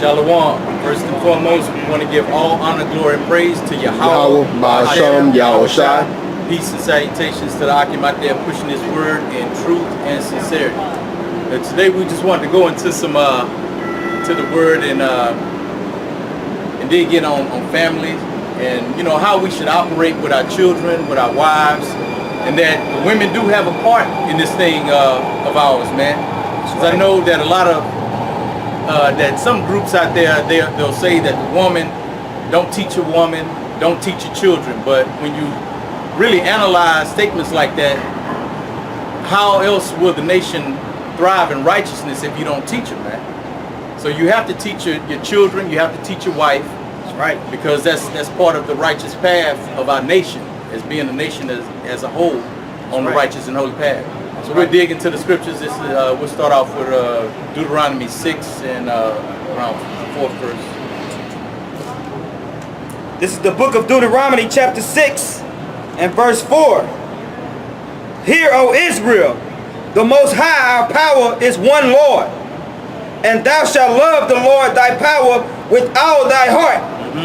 Shalom. First and foremost, we want to give all honor, glory, and praise to Yahawashi. Peace and salutations to the Akim out there pushing this word in truth and sincerity. Today we just wanted to go into some to the word and dig in on family and how we should operate with our children, with our wives, and that the women do have a part in this thing of ours, man. Because I know that a lot of that some groups out there, they'll say that the woman, don't teach a woman, don't teach your children. But when you really analyze statements like that, how else will the nation thrive in righteousness if you don't teach them, man? So you have to teach your children, you have to teach your wife. That's right. Because that's part of the righteous path of our nation, as being a nation as a whole on the righteous and holy path. So we'll dig into the scriptures. This is, we'll start off with Deuteronomy 6 and around 4th verse. This is the book of Deuteronomy chapter 6 and verse 4. Hear, O Israel, the Most High our power is one Lord, and thou shalt love the Lord thy power with all thy heart,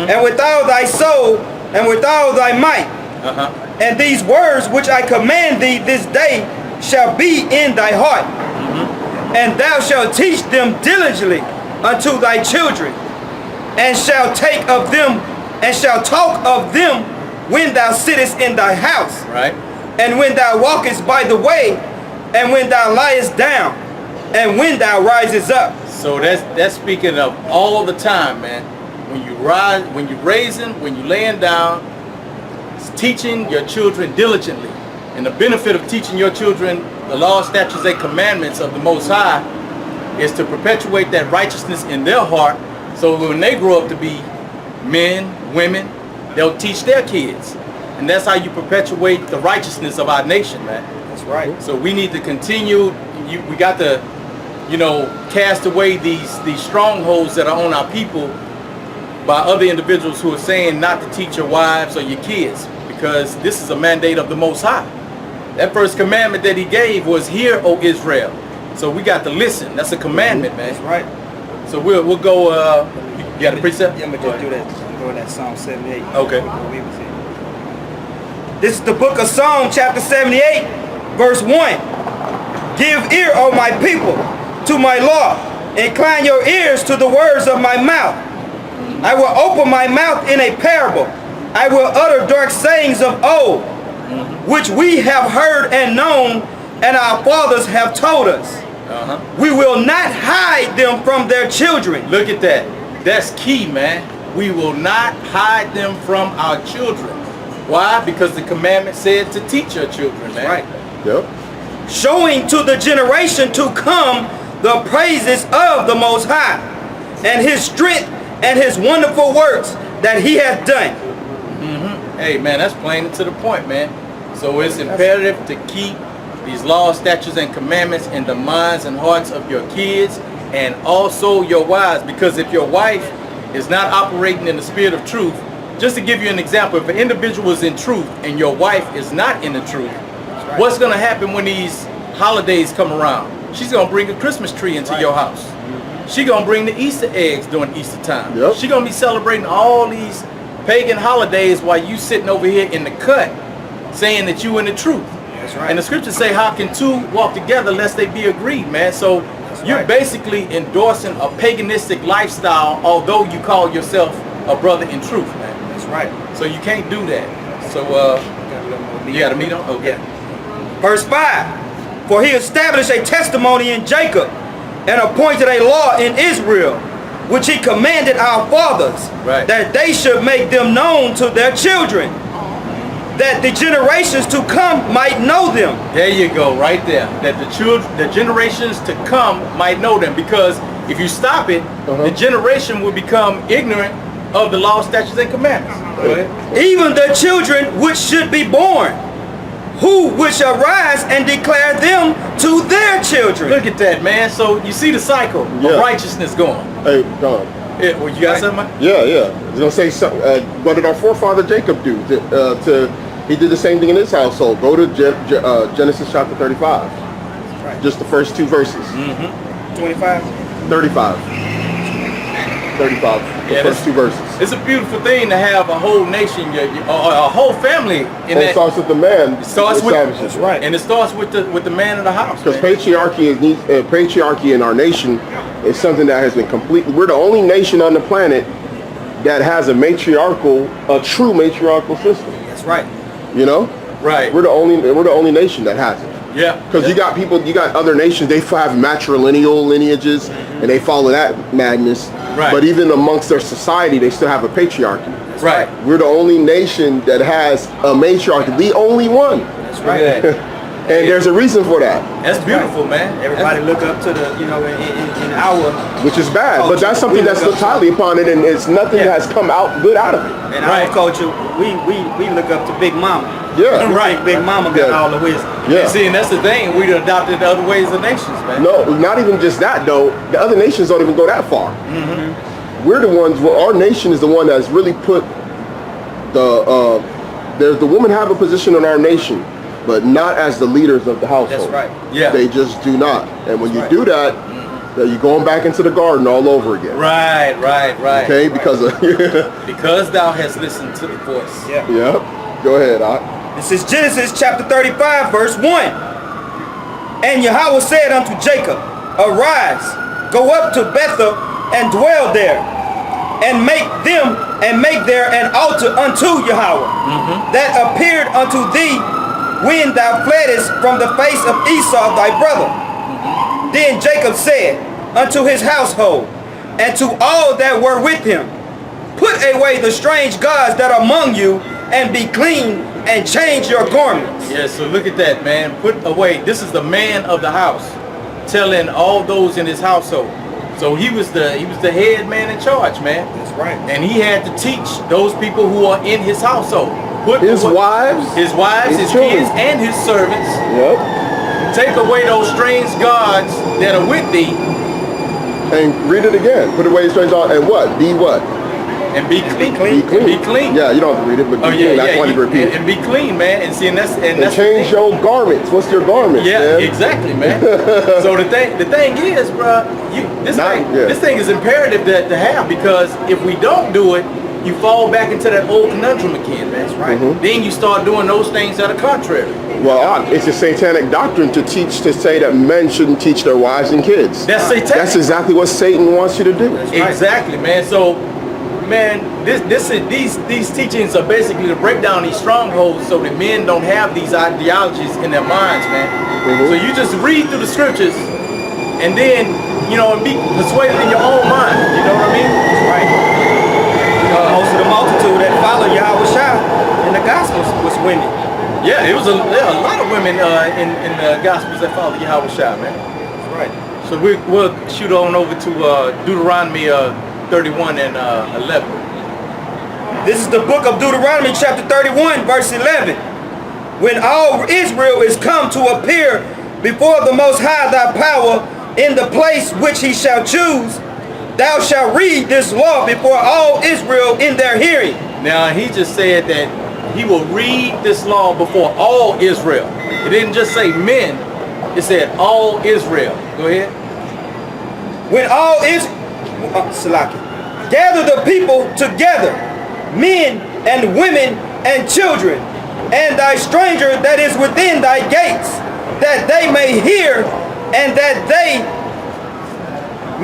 and with all thy soul, and with all thy might. And these words which I command thee this day shall be in thy heart, and thou shalt teach them diligently unto thy children, and shalt take of them, and shalt talk of them when thou sittest in thy house, and when thou walkest by the way, and when thou liest down, and when thou risest up. So that's speaking of all the time, man. When you rise, when you're raising, when you're laying down, it's teaching your children diligently. And the benefit of teaching your children the law, statutes, and commandments of the Most High is to perpetuate that righteousness in their heart, so when they grow up to be men, women, they'll teach their kids. And that's how you perpetuate the righteousness of our nation, man. That's right. So we need to continue. We got to, cast away these strongholds that are on our people by other individuals who are saying not to teach your wives or your kids, because this is a mandate of the Most High. That first commandment that he gave was, hear, O Israel. So we got to listen. That's a commandment, man. That's right. So we'll go, you got a precept? Yeah, I'm going to just do that. I'm going to that Psalm 78. Okay. This is the book of Psalm chapter 78, verse 1. Give ear, O my people, to my law. Incline your ears to the words of my mouth. I will open my mouth in a parable. I will utter dark sayings of old, which we have heard and known, and our fathers have told us. We will not hide them from their children. Look at that. That's key, man. We will not hide them from our children. Why? Because the commandment said to teach your children, man. Right. Yep. Showing to the generation to come the praises of the Most High, and his strength and his wonderful works that he hath done. Hey, man, that's plain and to the point, man. So it's imperative to keep these laws, statutes, and commandments in the minds and hearts of your kids and also your wives. Because if your wife is not operating in the spirit of truth, just to give you an example, if an individual is in truth and your wife is not in the truth, what's going to happen when these holidays come around? She's going to bring a Christmas tree into your house. She's going to bring the Easter eggs during Easter time. She's going to be celebrating all these pagan holidays while you sitting over here in the cut saying that you in the truth. That's right. And the scriptures say, how can two walk together lest they be agreed, man? So you're basically endorsing a paganistic lifestyle, although you call yourself a brother in truth, man. That's right. So you can't do that. So you got a meat on? Okay. Yeah. Verse 5. For he established a testimony in Jacob and appointed a law in Israel, which he commanded our fathers, that they should make them known to their children, that the generations to come might know them. There you go, right there. That the generations to come might know them. Because if you stop it, the generation will become ignorant of the law, statutes, and commandments. Go ahead. Even the children which should be born, who which shall rise and declare them to their children. Look at that, man. So you see the cycle of righteousnous going. Hey, Don. Yeah, well, you got something? Yeah. I was gonna say something. What did our forefather Jacob do? He did the same thing in his household. Go to Genesis chapter 35. Just the first two verses. 25. 35. 35, the Yeah, first two verses. It's a beautiful thing to have a whole nation, a whole family. In It that, starts with the man. it starts with, establishes it. right. and it starts with the man of the house. Because man. patriarchy in our nation is something that has been completely. We're the only nation on the planet that has a true matriarchal system. That's right. You know, Right. we're the only nation that has it. Yeah. Because you got other nations, they have matrilineal lineages and they follow that madness. Right. But even amongst their society, they still have a patriarchy. Right. We're the only nation that has a matriarchy, the only one. That's right. Yeah. And there's a reason for that, That's beautiful, man. Everybody look up to the, in our, which is bad. But culture. that's something We that's look looked up to- highly upon it, and it's nothing Yeah. has come out good out of it. in Right. our culture, we look up to Big Mama. Yeah. We Right. think Big Mama got Yeah. all the wisdom. Yeah. See, and that's the thing. We adopted the other ways of nations, man. No, not even just that though. The other nations don't even go that far. Mm-hmm. We're the ones. Our nation is the one that's really put the women have a position in our nation, but not as the leaders of the household. That's right. Yeah. They just do not. And when you right. do that, then you're going back into the garden all over again. Right. Okay, because of Because thou hast listened to the voice. Yeah. Yep. Go ahead, Doc. This is Genesis chapter 35, verse 1. And Yahweh said unto Jacob, Arise, go up to Bethel and dwell there, and make there an altar unto Yahweh, that appeared unto thee when thou fleddest from the face of Esau thy brother. Then Jacob said unto his household, and to all that were with him, Put away the strange gods that are among you, and be clean, and change your garments. Yeah, so look at that, man. Put away. This is the man of the house, telling all those in his household. So he was the head man in charge, man. That's right. And he had to teach those people who are in his household. Put His away- wives, his children. kids, and his servants. Yep. Take away those strange gods that are with thee, And read it again. Put away the strange gods and what? Be what? and be clean. Be clean. Be clean. Yeah, you don't have to read it, but be Oh clean. yeah, That's why yeah. you repeat it. And be clean, man. And see, and that's And the change thing. your garments. What's your garments, Yeah, man? exactly, man. So the thing is, bro, this thing is imperative to have, because if we don't do it, you fall back into that old conundrum again, man. That's right. Then you start doing those things that are contrary. Well, it's a satanic doctrine to say that men shouldn't teach their wives and kids. That's satanic. That's exactly what Satan wants you to do. Exactly, man. So, man, these teachings are basically to break down these strongholds so that men don't have these ideologies in their minds, man. So you just read through the scriptures, and then and be persuaded in your own mind. You know what I mean? Right. Most of the multitude that follow Yahawashi in the Gospels was women. Yeah, there are a lot of women in the Gospels that follow Yahawashi, man. That's right. So we'll shoot on over to Deuteronomy 31 and 11. This is the book of Deuteronomy chapter 31, verse 11. When all Israel is come to appear before the Most High thy power in the place which he shall choose, thou shalt read this law before all Israel in their hearing. Now, he just said that he will read this law before all Israel. It didn't just say men, it said all Israel. Go ahead. When all Israel, gather the people together, men and women and children, and thy stranger that is within thy gates, that they may hear, and that they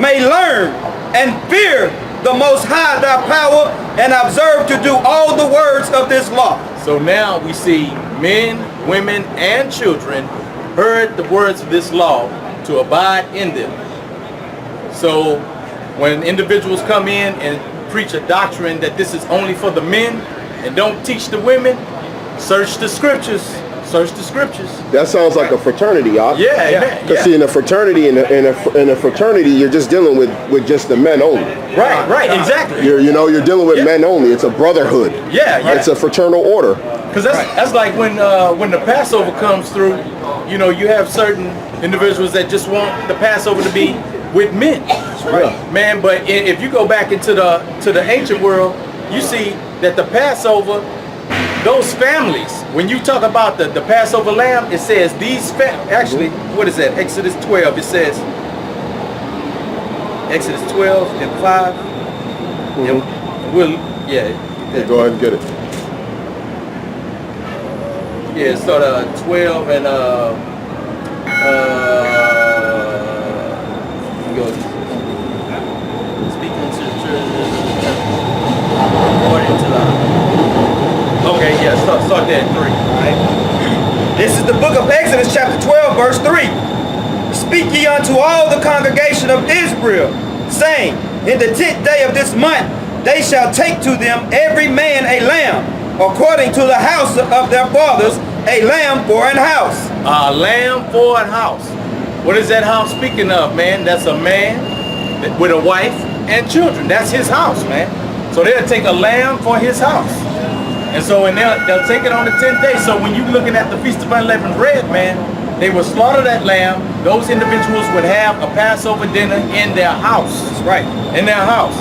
may learn and fear the Most High thy power, and observe to do all the words of this law. So now we see men, women, and children heard the words of this law to abide in them. So when individuals come in and preach a doctrine that this is only for the men and don't teach the women, search the scriptures. Search the scriptures. That sounds like a fraternity, y'all. Yeah, amen. Because see, in a fraternity, in a fraternity, you're just dealing with just the men only. Right, exactly. You're dealing with men only. It's a brotherhood. Yeah. It's a fraternal order. Because that's like when the Passover comes through, you have certain individuals that just want the Passover to be with men. Right. Man, but if you go back into the ancient world, you see that the Passover, those families, when you talk about the Passover lamb, it says these actually, what is that? Exodus 12, it says, Exodus 12 and 5. And we'll, yeah. Go ahead and get it. Yeah, start 12 and go speaking to the church according to the. Okay, yeah, start there at 3. All right. This is the book of Exodus chapter 12 verse 3. Speak ye unto all the congregation of Israel, saying, in the 10th day of this month they shall take to them every man a lamb, according to the house of their fathers, a lamb for an house. A lamb for an house. What is that house speaking of, man? That's a man with a wife and children. That's his house, man. So they'll take a lamb for his house. And so they'll take it on the 10th day. So when you're looking at the Feast of Unleavened Bread, man, they would slaughter that lamb. Those individuals would have a Passover dinner in their house. That's right. In their house.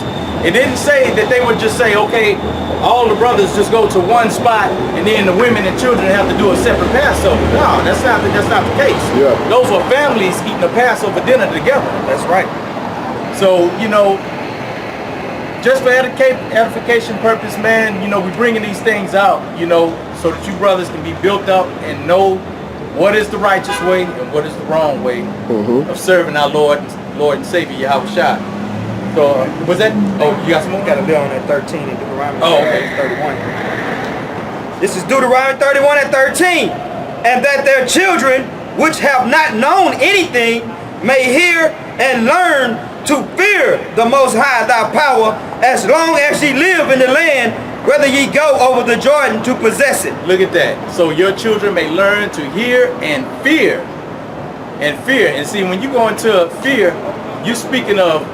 It didn't say that they would just say, okay, all the brothers just go to one spot and then the women and children have to do a separate Passover. No, that's not the case. Yeah. Those were families eating a Passover dinner together. That's right. So, you know, just for edification purpose, man, you know, we're bringing these things out, you know, so that you brothers can be built up and know what is the righteous way and what is the wrong way of serving our Lord and Savior, Yahawashi. So, was that, oh, you got some more? Got a little on that 13 in Deuteronomy okay. 31. This is Deuteronomy 31 and 13. And that their children, which have not known anything, may hear and learn to fear the Most High thy power, as long as ye live in the land, whether ye go over the Jordan to possess it. Look at that. So your children may learn to hear and fear. And fear. And see, when you go into fear, you're speaking of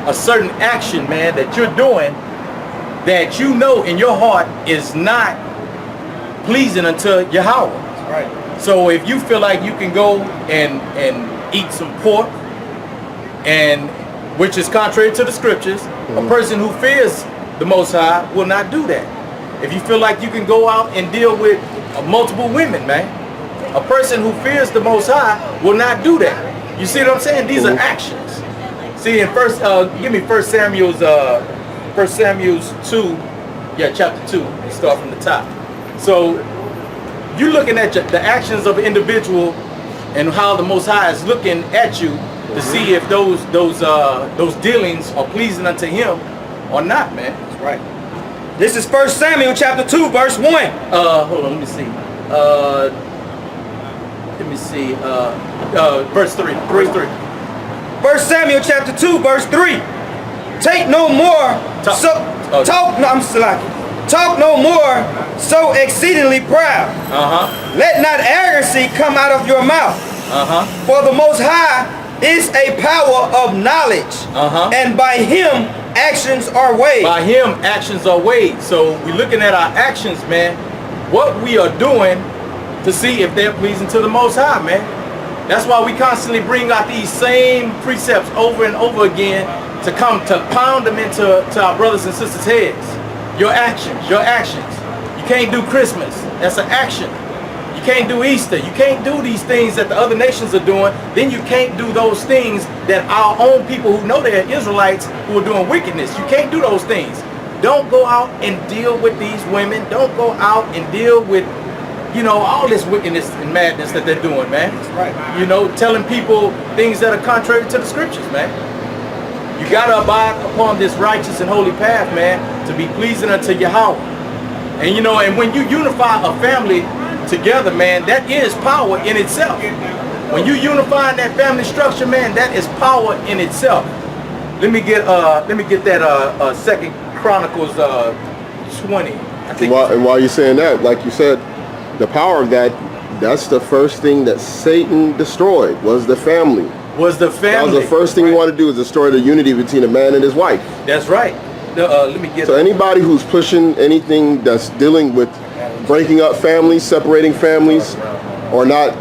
a certain action, man, that you're doing that you know in your heart is not pleasing unto Yahweh. Right. So if you feel like you can go and eat some pork, and which is contrary to the scriptures, a person who fears the Most High will not do that. If you feel like you can go out and deal with multiple women, man, a person who fears the Most High will not do that. You see what I'm saying? These are actions. See, in give me 1 Samuel's 2, chapter 2. You start from the top. So you're looking at the actions of an individual and how the Most High is looking at you to see if those dealings are pleasing unto Him or not, man. That's right. This is 1 Samuel chapter 2, verse 1. Hold on, let me see. Verse 3. Verse 3. 1 Samuel chapter 2, verse 3. Take no more, talk no more so exceedingly proud. Let not arrogancy come out of your mouth. For the Most High is a power of knowledge, and by Him actions are weighed. By Him actions are weighed. So we're looking at our actions, man, what we are doing to see if they're pleasing to the Most High, man. That's why we constantly bring out these same precepts over and over again to come to pound them into our brothers and sisters' heads. Your actions, your actions. You can't do Christmas. That's an action. You can't do Easter. You can't do these things that the other nations are doing. Then you can't do those things that our own people who know they're Israelites who are doing wickedness. You can't do those things. Don't go out and deal with these women. Don't go out and deal with, you know, all this wickedness and madness that they're doing, man. That's right. You know, telling people things that are contrary to the scriptures, man. You gotta abide upon this righteous and holy path, man, to be pleasing unto Yahweh. And you know, and when you unify a family together, man, that is power in itself. When you unify that family structure, man, that is power in itself. Let me get that 2 Chronicles 20. I think. And while you're saying that, like you said, the power of that's the first thing that Satan destroyed, was the family. That was the first thing you want to do, is destroy the unity between a man and his wife. That's right. Let me get. So anybody who's pushing anything that's dealing with breaking up families, separating families, or not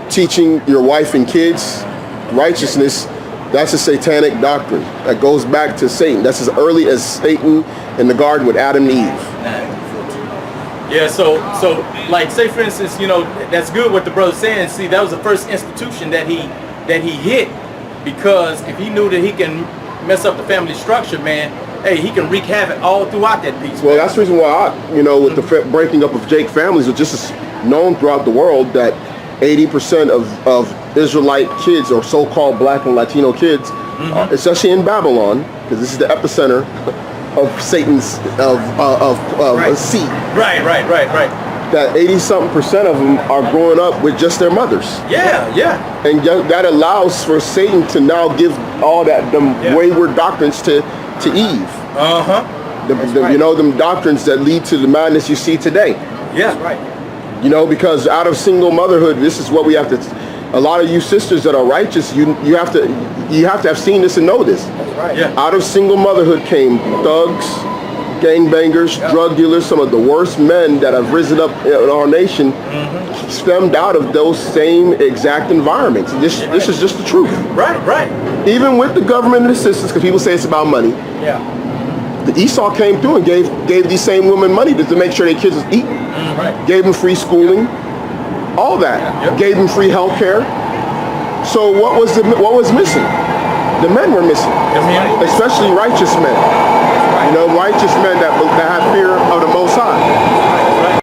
teaching your wife and kids righteousness, that's a satanic doctrine that goes back to Satan. That's as early as Satan in the garden with Adam and Eve. Yeah, so like, say for instance, you know, that's good what the brother's saying. See, that was the first institution that he hit, because if he knew that he can mess up the family structure, man, hey, he can wreak havoc all throughout that piece. Well, that's the reason why with the breaking up of Jake families, it's just known throughout the world that 80% of Israelite kids, or so-called Black and Latino kids, especially in Babylon, because this is the epicenter of Satan's seed. Right. That 80-something% of them are growing up with just their mothers. Yeah. And that allows for Satan to now give all them wayward doctrines to Eve. Them doctrines that lead to the madness you see today. Yeah. That's right. Because out of single motherhood, this is what we have to. A lot of you sisters that are righteous, you have to have seen this and know this. That's right. Yeah. Out of single motherhood came thugs, gangbangers, drug dealers, some of the worst men that have risen up in our nation, stemmed out of those same exact environments. This is just the truth. Right. Even with the government assistance, because people say it's about money. Yeah. The Esau came through and gave these same women money to make sure their kids was eating. Right. Gave them free schooling, all that. Yep. Gave them free health care. So what was missing? The men were missing, especially righteous men. Righteous men that have fear